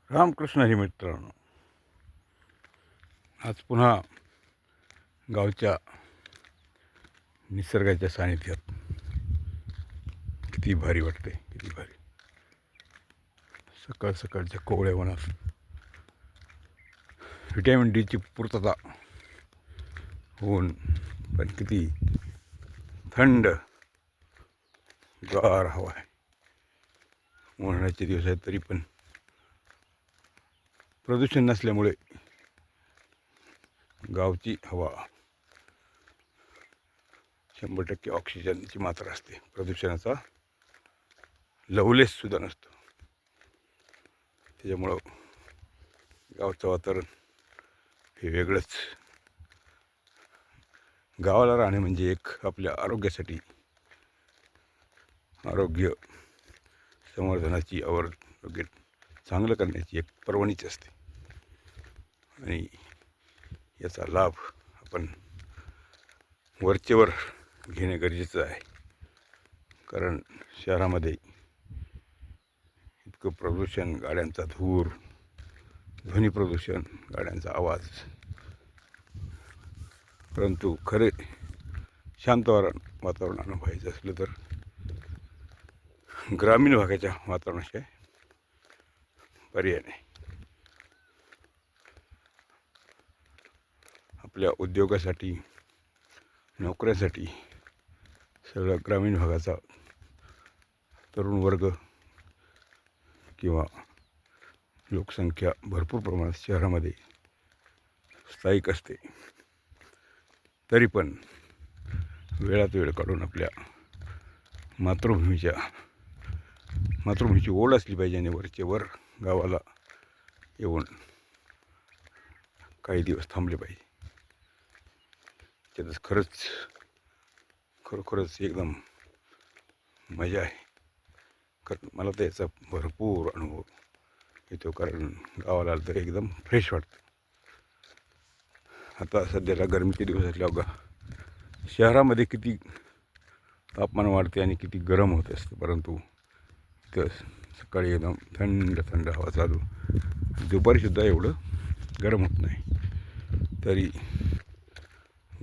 रामकृष्ण हरी मित्रांनो, आज पुन्हा गावच्या निसर्गाच्या सानिध्यात किती भारी वाटते, किती भारी. सकाळ सकाळच्या कोवळ्या वनात व्हिटॅमिन डीची पूर्तता होऊन पण किती थंड गार हवा आहे. उन्हाळ्याचे दिवस आहेत तरी पण प्रदूषण नसल्यामुळे गावची हवा 100% ऑक्सिजनची मात्रा असते. प्रदूषणाचा लवलेशसुद्धा नसतो. त्याच्यामुळं गावचं वातावरण हे वेगळंच. गावाला राहणे म्हणजे एक आपल्या आरोग्यासाठी आरोग्य संवर्धनाची आरोग्य चांगलं करण्याची एक पर्वणीच असते आणि याचा लाभ आपण वरचेवर घेणे गरजेचं आहे. कारण शहरामध्ये इतकं प्रदूषण, गाड्यांचा धूर, ध्वनी प्रदूषण, गाड्यांचा आवाज. परंतु खरे शांत वातावरण अनुभवायचं असलं तर ग्रामीण भागाच्या वातावरणाशिवाय पर्याय नाही. आपल्या उद्योगासाठी, नोकऱ्यासाठी सगळा ग्रामीण भागाचा तरुण वर्ग किंवा लोकसंख्या भरपूर प्रमाणात शहरामध्ये स्थायिक असते. तरी पण वेळात वेळ काढून आपल्या मातृभूमीची ओढ असली पाहिजे आणि वरचे वर गावाला येऊन काही दिवस थांबले पाहिजे. त्यातच खरोखरच एकदम मजा आहे. कारण मला तर याचा भरपूर अनुभव येतो. कारण गावाला आलं तर एकदम फ्रेश वाटतं. आता सध्याला गरमीचे दिवस असल्यावर शहरामध्ये किती तापमान वाढते आणि किती गरम होत असते, परंतु इथं सकाळी एकदम थंड थंड हवा चालू, दुपारीसुद्धा एवढं गरम होत नाही. तरी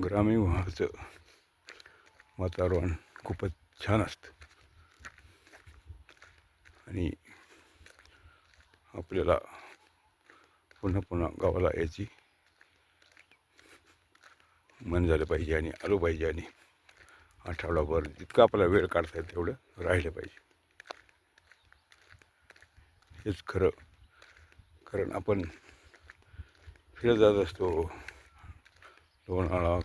ग्रामीण भागाचं वातावरण खूपच छान असतं आणि आपल्याला पुन्हा पुन्हा गावाला यायची मन झालं पाहिजे आणि आलो पाहिजे आणि आठवडाभर जितकं आपल्याला वेळ काढता येईल तेवढं राहिलं पाहिजे. हेच खरं. कारण आपण फिरत जात असतो, लोणावळा,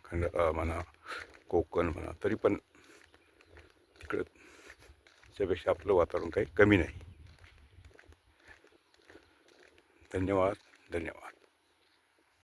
खंडाळा म्हणा, कोकण म्हणा, तरी पण तिकडं त्यापेक्षा आपलं वातावरण काही कमी नाही. धन्यवाद.